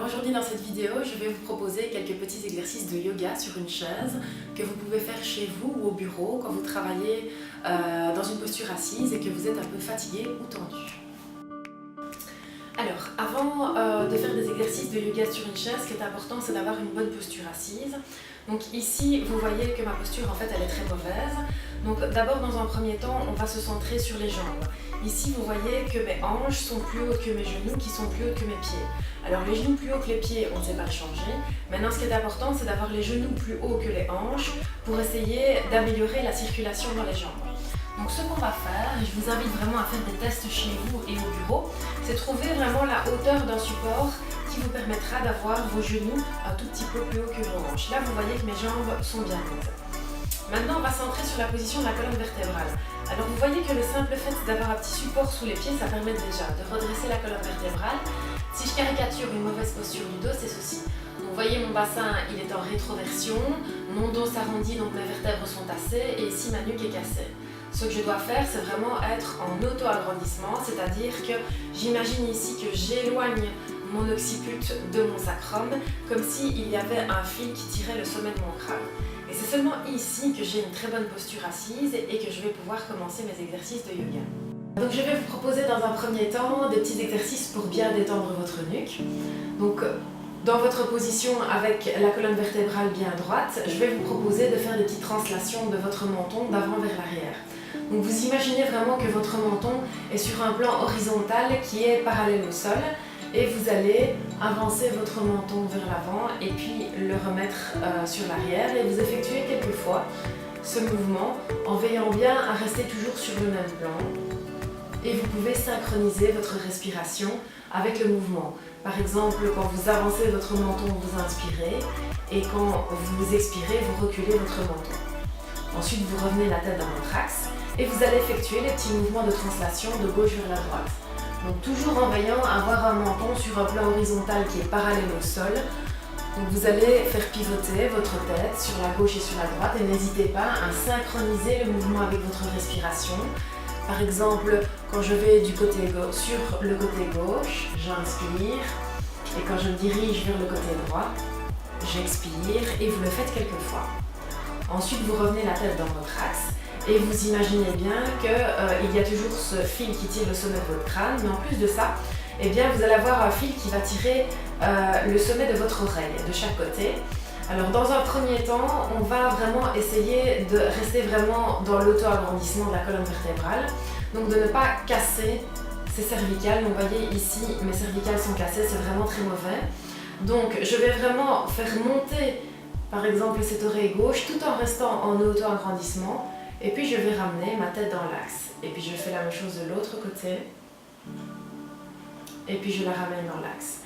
aujourd'hui dans cette vidéo, je vais vous proposer quelques petits exercices de yoga sur une chaise que vous pouvez faire chez vous ou au bureau quand vous travaillez dans une posture assise et que vous êtes un peu fatigué ou tendu. Alors, avant de faire des exercices de yoga sur une chaise, ce qui est important, c'est d'avoir une bonne posture assise. Donc ici, vous voyez que ma posture, en fait, elle est très mauvaise. Donc d'abord, dans un premier temps, on va se centrer sur les jambes. Ici, vous voyez que mes hanches sont plus hautes que mes genoux, qui sont plus hautes que mes pieds. Alors les genoux plus hauts que les pieds, on ne sait pas le changer. Maintenant, ce qui est important, c'est d'avoir les genoux plus hauts que les hanches pour essayer d'améliorer la circulation dans les jambes. Donc ce qu'on va faire, et je vous invite vraiment à faire des tests chez vous et au bureau, c'est trouver vraiment la hauteur d'un support qui vous permettra d'avoir vos genoux un tout petit peu plus haut que vos hanches. Là, vous voyez que mes jambes sont bien hautes. Maintenant, on va centrer sur la position de la colonne vertébrale. Alors, vous voyez que le simple fait d'avoir un petit support sous les pieds, ça permet déjà de redresser la colonne vertébrale. Si je caricature une mauvaise posture du dos, c'est ceci. Donc, vous voyez, mon bassin, il est en rétroversion, mon dos s'arrondit, donc mes vertèbres sont tassées, et ici, ma nuque est cassée. Ce que je dois faire, c'est vraiment être en auto-agrandissement, c'est-à-dire que j'imagine ici que j'éloigne mon occiput de mon sacrum, comme s'il y avait un fil qui tirait le sommet de mon crâne. Et c'est seulement ici que j'ai une très bonne posture assise et que je vais pouvoir commencer mes exercices de yoga. Donc je vais vous proposer dans un premier temps des petits exercices pour bien détendre votre nuque. Donc dans votre position avec la colonne vertébrale bien droite, je vais vous proposer de faire des petites translations de votre menton d'avant vers l'arrière. Donc vous imaginez vraiment que votre menton est sur un plan horizontal qui est parallèle au sol et vous allez avancer votre menton vers l'avant et puis le remettre sur l'arrière et vous effectuez quelques fois ce mouvement en veillant bien à rester toujours sur le même plan. Et vous pouvez synchroniser votre respiration avec le mouvement. Par exemple, quand vous avancez votre menton, vous inspirez et quand vous expirez, vous reculez votre menton. Ensuite, vous revenez la tête dans votre axe et vous allez effectuer les petits mouvements de translation de gauche vers la droite. Donc toujours en veillant à avoir un menton sur un plan horizontal qui est parallèle au sol. Donc vous allez faire pivoter votre tête sur la gauche et sur la droite et n'hésitez pas à synchroniser le mouvement avec votre respiration. Par exemple, quand je vais sur le côté gauche, j'inspire et quand je me dirige vers le côté droit, j'expire et vous le faites quelques fois. Ensuite, vous revenez la tête dans votre axe et vous imaginez bien qu'il y a toujours ce fil qui tire le sommet de votre crâne, mais en plus de ça, eh bien, vous allez avoir un fil qui va tirer le sommet de votre oreille de chaque côté. Alors dans un premier temps, on va vraiment essayer de rester vraiment dans l'auto-agrandissement de la colonne vertébrale, donc de ne pas casser ces cervicales. Vous voyez ici, mes cervicales sont cassées, c'est vraiment très mauvais. Donc je vais vraiment faire monter par exemple cette oreille gauche tout en restant en auto-agrandissement et puis je vais ramener ma tête dans l'axe et puis je fais la même chose de l'autre côté et puis je la ramène dans l'axe.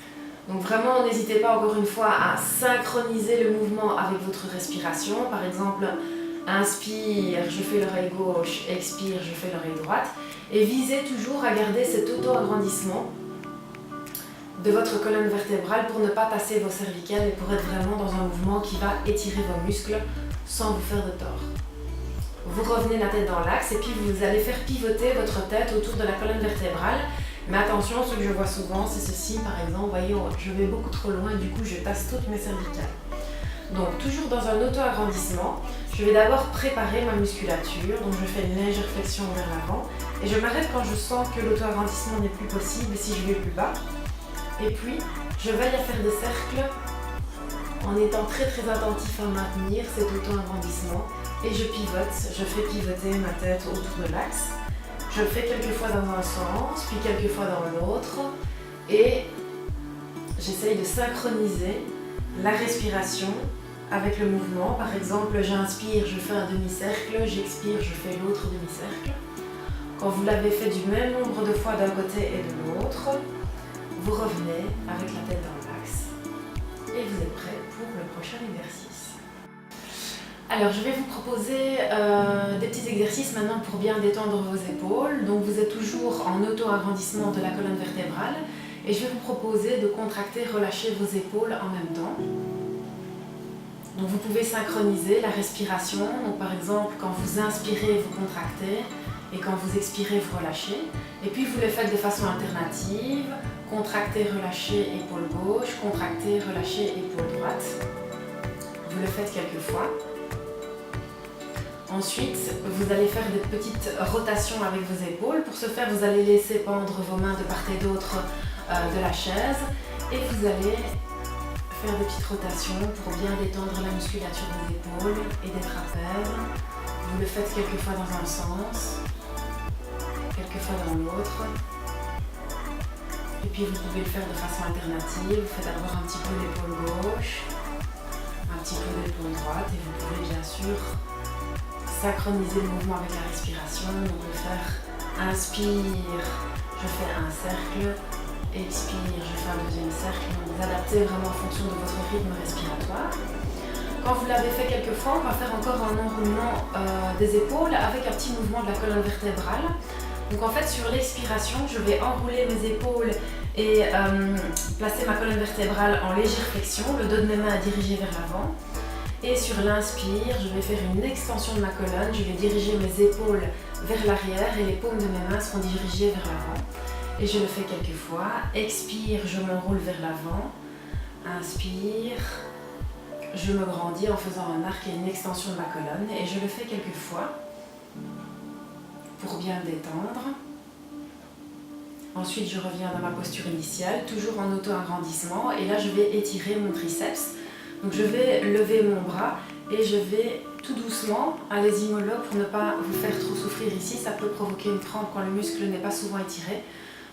Donc vraiment, n'hésitez pas encore une fois à synchroniser le mouvement avec votre respiration. Par exemple, inspire, je fais l'oreille gauche, expire, je fais l'oreille droite. Et visez toujours à garder cet auto-agrandissement de votre colonne vertébrale pour ne pas tasser vos cervicales et pour être vraiment dans un mouvement qui va étirer vos muscles sans vous faire de tort. Vous revenez la tête dans l'axe et puis vous allez faire pivoter votre tête autour de la colonne vertébrale. Mais attention, ce que je vois souvent, c'est ceci, par exemple, vous voyez, je vais beaucoup trop loin et du coup, je tasse toutes mes cervicales. Donc, toujours dans un auto-agrandissement, je vais d'abord préparer ma musculature, donc je fais une légère flexion vers l'avant et je m'arrête quand je sens que l'auto-agrandissement n'est plus possible, si je vais plus bas. Et puis, je veille à faire des cercles en étant très très attentif à maintenir cet auto-agrandissement et je pivote, je fais pivoter ma tête autour de l'axe. Je le fais quelques fois dans un sens, puis quelques fois dans l'autre et j'essaye de synchroniser la respiration avec le mouvement. Par exemple, j'inspire, je fais un demi-cercle, j'expire, je fais l'autre demi-cercle. Quand vous l'avez fait du même nombre de fois d'un côté et de l'autre, vous revenez avec la tête dans l'axe et vous êtes prêt pour le prochain exercice. Alors je vais vous proposer des petits exercices maintenant pour bien détendre vos épaules. Donc vous êtes toujours en auto-agrandissement de la colonne vertébrale et je vais vous proposer de contracter, relâcher vos épaules en même temps. Donc vous pouvez synchroniser la respiration. Donc par exemple quand vous inspirez, vous contractez Et quand vous expirez, vous relâchez. Et puis vous le faites de façon alternative. Contractez, relâchez, épaule gauche. Contractez, relâchez, épaule droite. Vous le faites quelques fois. Ensuite, vous allez faire des petites rotations avec vos épaules. Pour ce faire, vous allez laisser pendre vos mains de part et d'autre de la chaise. Et vous allez faire des petites rotations pour bien détendre la musculature des épaules et des trapèzes. Vous le faites quelques fois dans un sens, quelques fois dans l'autre. Et puis vous pouvez le faire de façon alternative. Vous faites d'abord un petit peu l'épaule gauche, un petit peu l'épaule droite et vous pouvez bien sûr synchroniser le mouvement avec la respiration. Donc le faire inspire, je fais un cercle. Expire, je fais un deuxième cercle. Donc vous adaptez vraiment en fonction de votre rythme respiratoire. Quand vous l'avez fait quelques fois, on va faire encore un enroulement des épaules avec un petit mouvement de la colonne vertébrale. Donc en fait, sur l'expiration, je vais enrouler mes épaules et placer ma colonne vertébrale en légère flexion. Le dos de mes mains est dirigé vers l'avant. Et sur l'inspire, je vais faire une extension de ma colonne. Je vais diriger mes épaules vers l'arrière et les paumes de mes mains seront dirigées vers l'avant. Et je le fais quelques fois. Expire, je m'enroule vers l'avant. Inspire, je me grandis en faisant un arc et une extension de ma colonne. Et je le fais quelques fois pour bien me détendre. Ensuite, je reviens dans ma posture initiale, toujours en auto-agrandissement. Et là, je vais étirer mon triceps. Donc, je vais lever mon bras et je vais tout doucement, allez-y mollo pour ne pas vous faire trop souffrir ici. Ça peut provoquer une crampe quand le muscle n'est pas souvent étiré.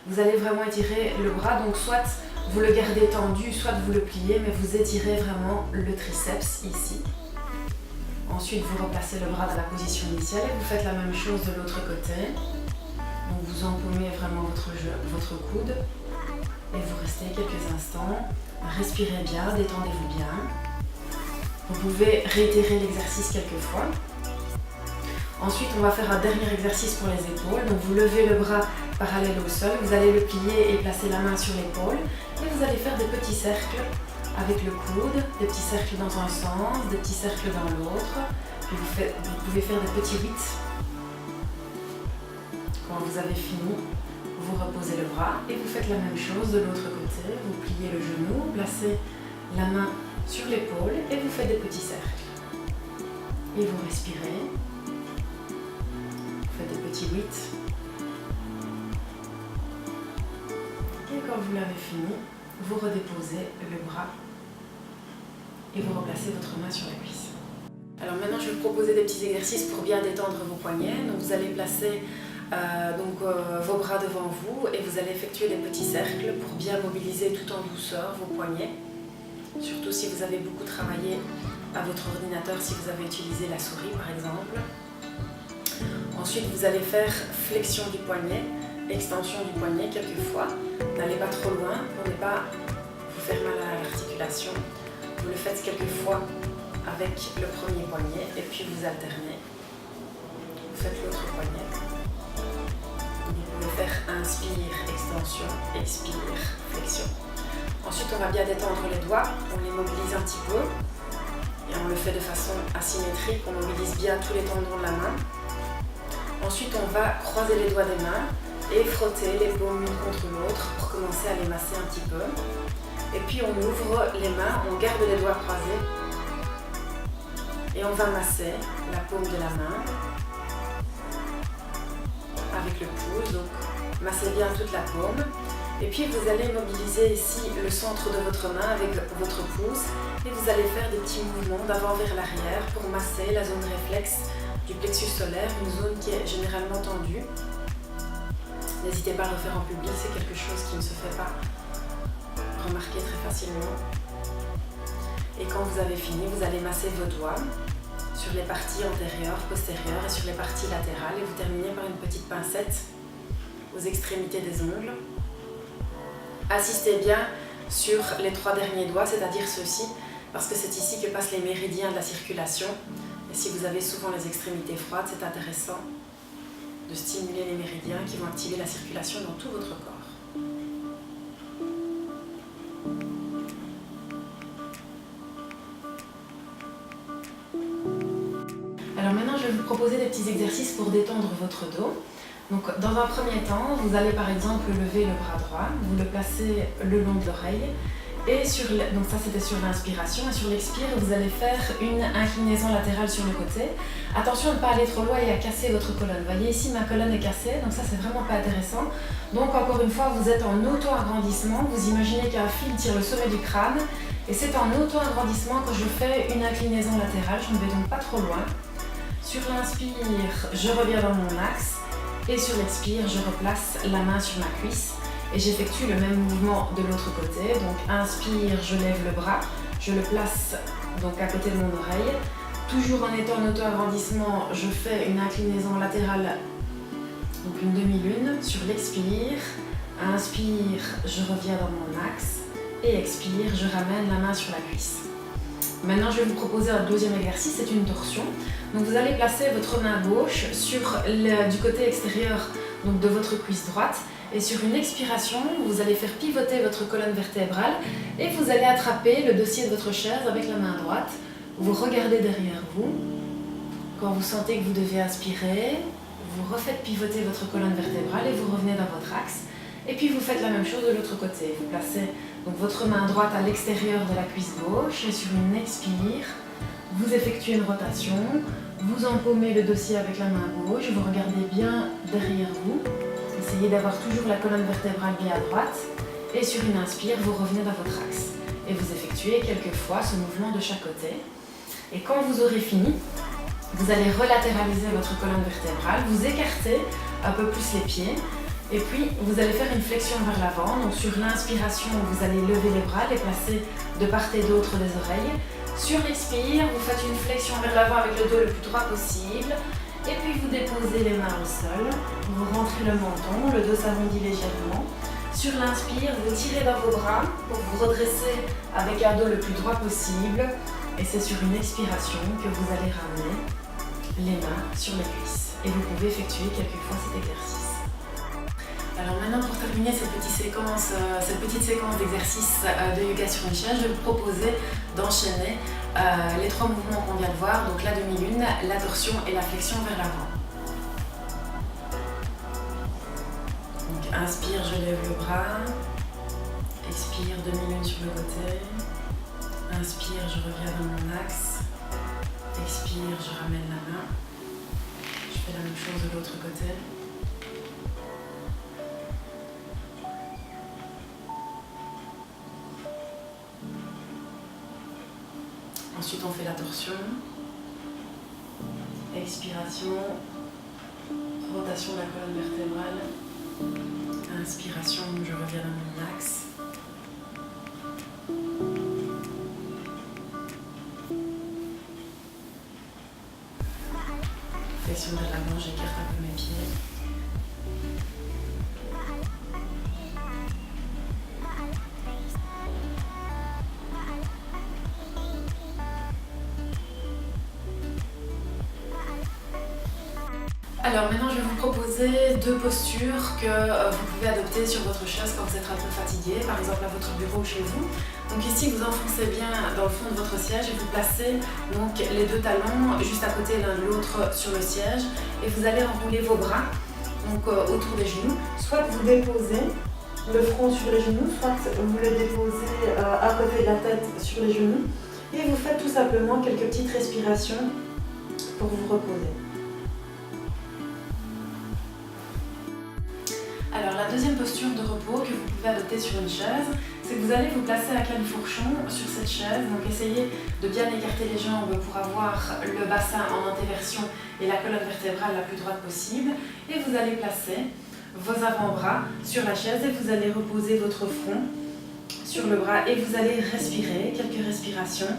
Vous allez vraiment étirer le bras, donc soit vous le gardez tendu, soit vous le pliez, mais vous étirez vraiment le triceps ici. Ensuite, vous replacez le bras dans la position initiale et vous faites la même chose de l'autre côté. Donc vous empaumez vraiment votre coude et vous restez quelques instants. Respirez bien, détendez-vous bien. Vous pouvez réitérer l'exercice quelques fois. Ensuite, on va faire un dernier exercice pour les épaules. Donc vous levez le bras parallèle au sol, vous allez le plier et placer la main sur l'épaule et vous allez faire des petits cercles avec le coude, des petits cercles dans un sens, des petits cercles dans l'autre. Puis vous pouvez faire des petits 8. Quand vous avez fini, vous reposez le bras et vous faites la même chose de l'autre côté. Vous pliez le genou, placez la main sur l'épaule et vous faites des petits cercles. Et vous respirez. Vous faites des petits 8. Et quand vous l'avez fini, vous redéposez le bras et vous replacez votre main sur la cuisse. Alors maintenant, je vais vous proposer des petits exercices pour bien détendre vos poignets. Donc vous allez placer vos bras devant vous et vous allez effectuer des petits cercles pour bien mobiliser tout en douceur vos poignets. Surtout si vous avez beaucoup travaillé à votre ordinateur, si vous avez utilisé la souris par exemple. Ensuite, vous allez faire flexion du poignet, extension du poignet quelques fois. N'allez pas trop loin pour ne pas vous faire mal à l'articulation. Vous le faites quelques fois avec le premier poignet et puis vous alternez. Vous faites l'autre poignet. Vous pouvez faire inspire, extension, expire, flexion. Ensuite, on va bien détendre les doigts. On les mobilise un petit peu et on le fait de façon asymétrique. On mobilise bien tous les tendons de la main. Ensuite, on va croiser les doigts des mains et frotter les paumes l'une contre l'autre pour commencer à les masser un petit peu. Et puis on ouvre les mains, on garde les doigts croisés et on va masser la paume de la main avec le pouce. Donc massez bien toute la paume. Et puis vous allez mobiliser ici le centre de votre main avec votre pouce et vous allez faire des petits mouvements d'avant vers l'arrière pour masser la zone réflexe du plexus solaire, une zone qui est généralement tendue. N'hésitez pas à le faire en public, c'est quelque chose qui ne se fait pas remarquer très facilement. Et quand vous avez fini, vous allez masser vos doigts sur les parties antérieures, postérieures et sur les parties latérales et vous terminez par une petite pincette aux extrémités des ongles. Assistez bien sur les 3 derniers doigts, c'est-à-dire ceux-ci, parce que c'est ici que passent les méridiens de la circulation. Et si vous avez souvent les extrémités froides, c'est intéressant de stimuler les méridiens qui vont activer la circulation dans tout votre corps. Alors maintenant, je vais vous proposer des petits exercices pour détendre votre dos. Donc, dans un premier temps, vous allez par exemple lever le bras droit, vous le placez le long de l'oreille, et donc ça c'était sur l'inspiration, et sur l'expire, vous allez faire une inclinaison latérale sur le côté. Attention de ne pas aller trop loin et à casser votre colonne. Vous voyez ici, ma colonne est cassée, donc ça c'est vraiment pas intéressant. Donc encore une fois, vous êtes en auto-agrandissement, vous imaginez qu'un fil tire le sommet du crâne, et c'est en auto-agrandissement que je fais une inclinaison latérale, je ne vais donc pas trop loin. Sur l'inspire, je reviens dans mon axe. Et sur l'expire, je replace la main sur ma cuisse et j'effectue le même mouvement de l'autre côté. Donc inspire, je lève le bras, je le place donc à côté de mon oreille. Toujours en étant en auto-agrandissement, je fais une inclinaison latérale, donc une demi-lune. Sur l'expire, inspire, je reviens dans mon axe et expire, je ramène la main sur la cuisse. Maintenant, je vais vous proposer un deuxième exercice, c'est une torsion. Donc vous allez placer votre main gauche du côté extérieur donc de votre cuisse droite et sur une expiration, vous allez faire pivoter votre colonne vertébrale et vous allez attraper le dossier de votre chaise avec la main droite. Vous regardez derrière vous. Quand vous sentez que vous devez inspirer, vous refaites pivoter votre colonne vertébrale et vous revenez dans votre axe. Et puis vous faites la même chose de l'autre côté. Vous placez donc votre main droite à l'extérieur de la cuisse gauche et sur une expire, vous effectuez une rotation, vous empaumez le dossier avec la main gauche, vous regardez bien derrière vous, essayez d'avoir toujours la colonne vertébrale bien à droite et sur une inspire, vous revenez dans votre axe et vous effectuez quelques fois ce mouvement de chaque côté. Et quand vous aurez fini, vous allez relatéraliser votre colonne vertébrale, vous écartez un peu plus les pieds. Et puis, vous allez faire une flexion vers l'avant. Donc, sur l'inspiration, vous allez lever les bras, les placer de part et d'autre des oreilles. Sur l'expire, vous faites une flexion vers l'avant avec le dos le plus droit possible. Et puis, vous déposez les mains au sol. Vous rentrez le menton, le dos s'arrondit légèrement. Sur l'inspire, vous tirez dans vos bras pour vous redresser avec un dos le plus droit possible. Et c'est sur une expiration que vous allez ramener les mains sur les cuisses. Et vous pouvez effectuer quelquefois cet exercice. Alors maintenant, pour terminer cette petite séquence d'exercices de yoga sur une chaise, je vais vous proposer d'enchaîner les trois mouvements qu'on vient de voir, donc la demi-lune, la torsion et la flexion vers l'avant. Donc inspire, je lève le bras, expire, demi-lune sur le côté, inspire, je reviens dans mon axe, expire, je ramène la main, je fais la même chose de l'autre côté. Ensuite, on fait la torsion, expiration, rotation de la colonne vertébrale, inspiration, je reviens dans mon axe, flexion vers l'avant, j'écarte un peu mes pieds. Alors maintenant, je vais vous proposer deux postures que vous pouvez adopter sur votre chaise quand vous êtes un peu fatigué, par exemple à votre bureau ou chez vous. Donc ici, vous enfoncez bien dans le fond de votre siège et vous placez donc les deux talons juste à côté l'un de l'autre sur le siège et vous allez enrouler vos bras donc, autour des genoux. Soit vous déposez le front sur les genoux, soit vous le déposez à côté de la tête sur les genoux et vous faites tout simplement quelques petites respirations pour vous reposer. Alors la deuxième posture de repos que vous pouvez adopter sur une chaise, c'est que vous allez vous placer à califourchon sur cette chaise. Donc essayez de bien écarter les jambes pour avoir le bassin en antéversion et la colonne vertébrale la plus droite possible. Et vous allez placer vos avant-bras sur la chaise et vous allez reposer votre front sur le bras et vous allez respirer, quelques respirations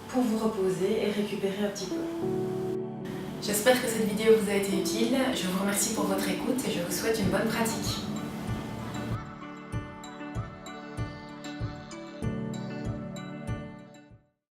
pour vous reposer et récupérer un petit peu. J'espère que cette vidéo vous a été utile, je vous remercie pour votre écoute et je vous souhaite une bonne pratique.